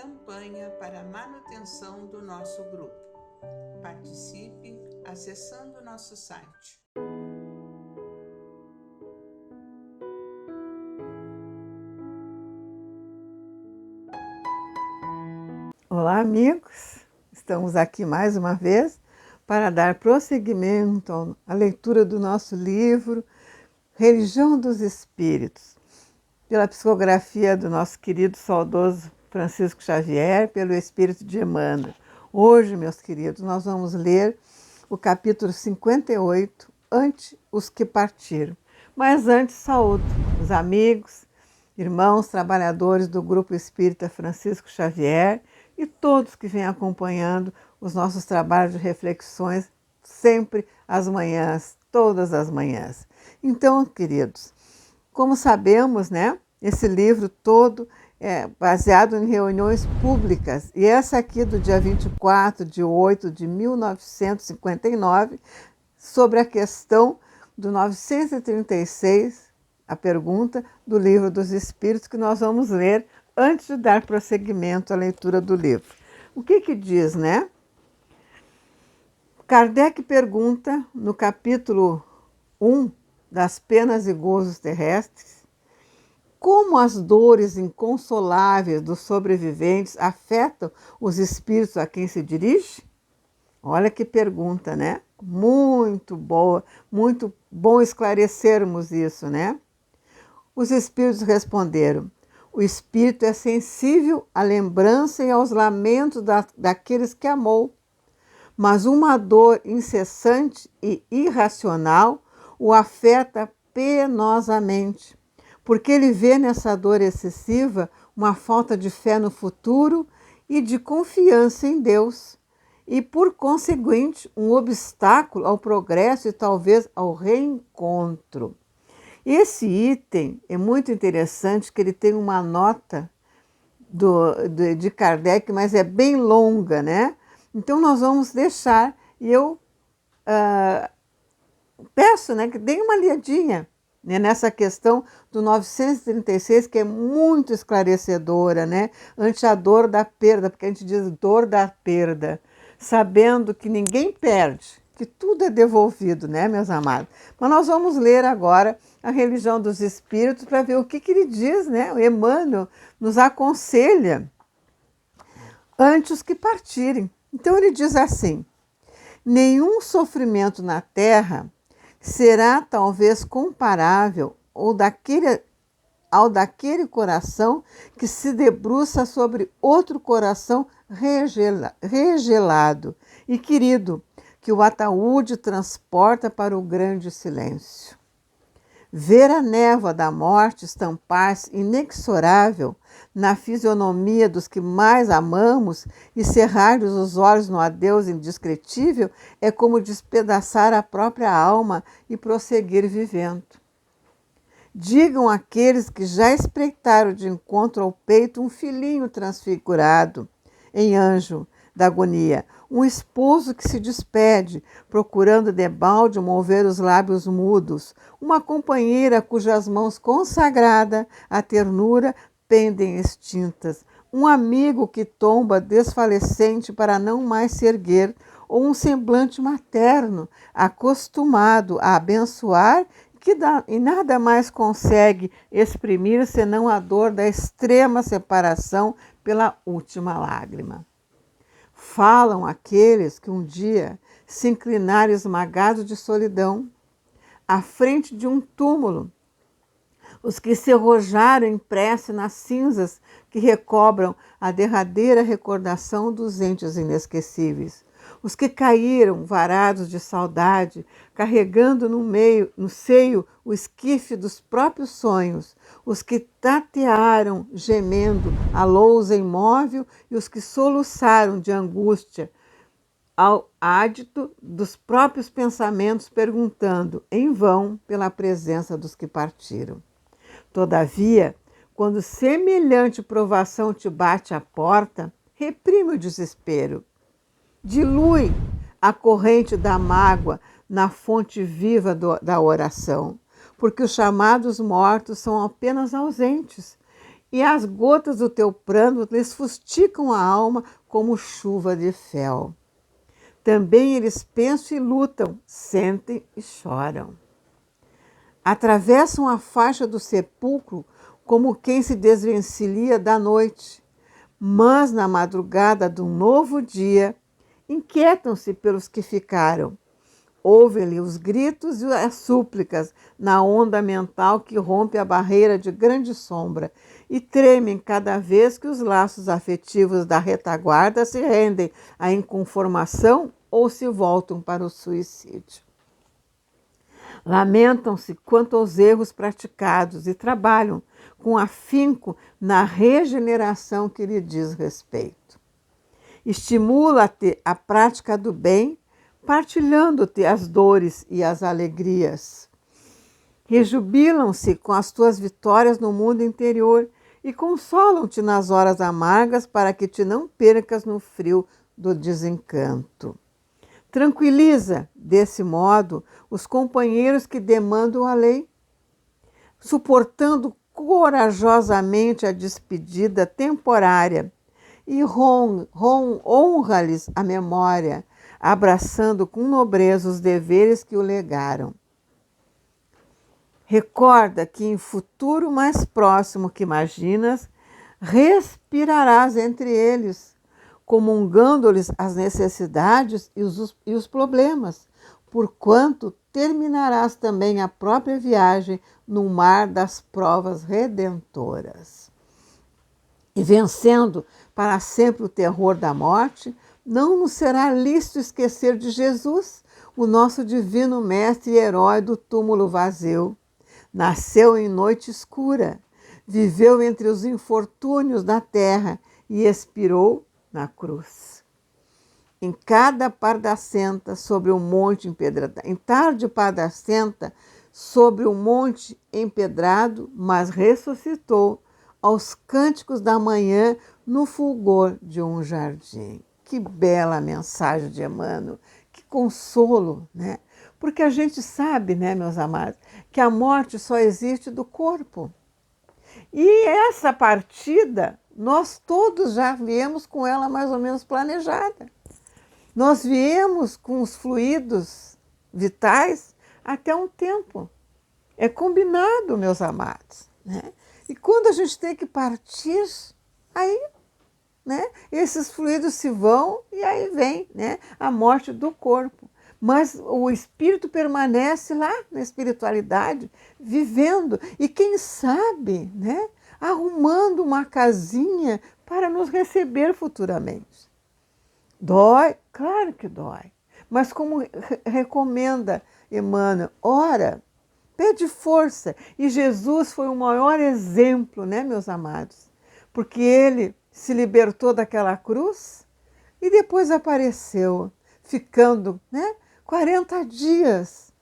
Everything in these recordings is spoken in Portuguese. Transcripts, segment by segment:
campanha para a manutenção do nosso grupo. Participe acessando nosso site. Olá, amigos! Estamos aqui mais uma vez para dar prosseguimento à leitura do nosso livro Religião dos Espíritos, pela psicografia do nosso querido saudoso Francisco Xavier, pelo Espírito de Emmanuel. Hoje, meus queridos, nós vamos ler o capítulo 58, Ante os que partiram. Mas antes, saúdo os amigos, irmãos, trabalhadores do Grupo Espírita Francisco Xavier e todos que vêm acompanhando os nossos trabalhos de reflexões sempre às manhãs, todas as manhãs. Então, queridos, como sabemos, esse livro todo é baseado em reuniões públicas, e essa aqui do dia 24/8/1959, sobre a questão do 936, a pergunta do Livro dos Espíritos, que nós vamos ler antes de dar prosseguimento à leitura do livro. O que diz, Kardec pergunta no capítulo 1 das penas e gozos terrestres, como as dores inconsoláveis dos sobreviventes afetam os espíritos a quem se dirige? Olha que pergunta, Muito boa, muito bom esclarecermos isso, Os espíritos responderam: o espírito é sensível à lembrança e aos lamentos daqueles que amou, mas uma dor incessante e irracional o afeta penosamente, porque ele vê nessa dor excessiva uma falta de fé no futuro e de confiança em Deus, e por conseguinte um obstáculo ao progresso e talvez ao reencontro. Esse item é muito interessante, que ele tem uma nota de Kardec, mas é bem longa, Então nós vamos deixar, e eu peço que deem uma olhadinha nessa questão do 936, que é muito esclarecedora, ante a dor da perda, porque a gente diz dor da perda, sabendo que ninguém perde, que tudo é devolvido, meus amados? Mas nós vamos ler agora a Religião dos Espíritos para ver o que ele diz, O Emmanuel nos aconselha ante os que partirem. Então ele diz assim: nenhum sofrimento na terra será talvez comparável ao daquele coração que se debruça sobre outro coração regelado e querido, que o ataúde transporta para o grande silêncio. Ver a névoa da morte estampar-se inexorável na fisionomia dos que mais amamos e cerrar-lhes os olhos no adeus indescritível é como despedaçar a própria alma e prosseguir vivendo. Digam aqueles que já espreitaram de encontro ao peito um filhinho transfigurado em anjo da agonia, um esposo que se despede, procurando debalde mover os lábios mudos, uma companheira cujas mãos consagradas à ternura pendem extintas, um amigo que tomba desfalecente para não mais se erguer, ou um semblante materno, acostumado a abençoar e nada mais consegue exprimir senão a dor da extrema separação pela última lágrima. Falam aqueles que um dia se inclinaram esmagados de solidão, à frente de um túmulo, os que se arrojaram em prece nas cinzas que recobram a derradeira recordação dos entes inesquecíveis, os que caíram varados de saudade, carregando no seio o esquife dos próprios sonhos, os que tatearam gemendo a lousa imóvel e os que soluçaram de angústia ao ádito dos próprios pensamentos, perguntando em vão pela presença dos que partiram. Todavia, quando semelhante provação te bate à porta, reprime o desespero. Dilui a corrente da mágoa na fonte viva da oração, porque os chamados mortos são apenas ausentes e as gotas do teu pranto lhes fustigam a alma como chuva de fel. Também eles pensam e lutam, sentem e choram. Atravessam a faixa do sepulcro como quem se desvencilha da noite, mas na madrugada de um novo dia, inquietam-se pelos que ficaram. Ouvem-lhe os gritos e as súplicas na onda mental que rompe a barreira de grande sombra e tremem cada vez que os laços afetivos da retaguarda se rendem à inconformação ou se voltam para o suicídio. Lamentam-se quanto aos erros praticados e trabalham com afinco na regeneração que lhe diz respeito. Estimula-te a prática do bem, partilhando-te as dores e as alegrias. Rejubilam-se com as tuas vitórias no mundo interior e consolam-te nas horas amargas para que te não percas no frio do desencanto. Tranquiliza, desse modo, os companheiros que demandam a lei, suportando corajosamente a despedida temporária e honra-lhes a memória, abraçando com nobreza os deveres que o legaram. Recorda que em futuro mais próximo que imaginas, respirarás entre eles, comungando-lhes as necessidades e os problemas, porquanto terminarás também a própria viagem no mar das provas redentoras. E vencendo para sempre o terror da morte, não nos será lícito esquecer de Jesus, o nosso divino mestre e herói do túmulo vazio. Nasceu em noite escura, viveu entre os infortúnios da terra e expirou na cruz. Em cada pardacenta sobre o monte empedrado, em tarde pardacenta sobre o monte empedrado, mas ressuscitou aos cânticos da manhã no fulgor de um jardim. Que bela mensagem de Emmanuel, que consolo, né? Porque a gente sabe, né, meus amados, que a morte só existe do corpo. E essa partida, nós todos já viemos com ela mais ou menos planejada. Nós viemos com os fluidos vitais até um tempo. É combinado, meus amados, né? E quando a gente tem que partir, aí, né, esses fluidos se vão e aí vem, né, a morte do corpo. Mas o espírito permanece lá na espiritualidade, vivendo e quem sabe, né, arrumando uma casinha para nos receber futuramente. Dói? Claro que dói. Mas como recomenda Emmanuel, ora, pede força. E Jesus foi o maior exemplo, né, meus amados? Porque ele se libertou daquela cruz e depois apareceu, ficando, né, 40 dias,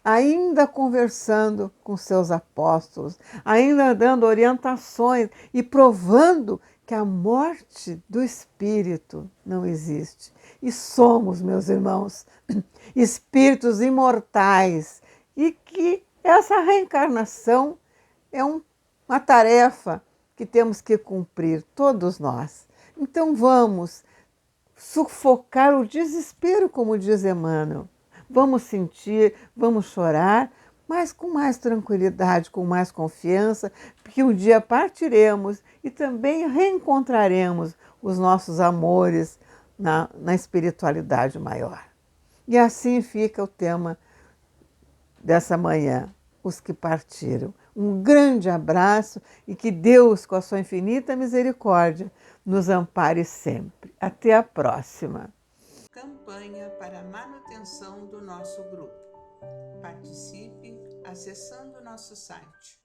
ainda conversando com seus apóstolos, ainda dando orientações e provando que a morte do espírito não existe. E somos, meus irmãos, espíritos imortais e que essa reencarnação é uma tarefa que temos que cumprir, todos nós. Então vamos sufocar o desespero, como diz Emmanuel. Vamos sentir, vamos chorar, mas com mais tranquilidade, com mais confiança, porque um dia partiremos e também reencontraremos os nossos amores na espiritualidade maior. E assim fica o tema dessa manhã, os que partiram. Um grande abraço e que Deus, com a sua infinita misericórdia, nos ampare sempre. Até a próxima. Campanha para a manutenção do nosso grupo. Participe acessando nosso site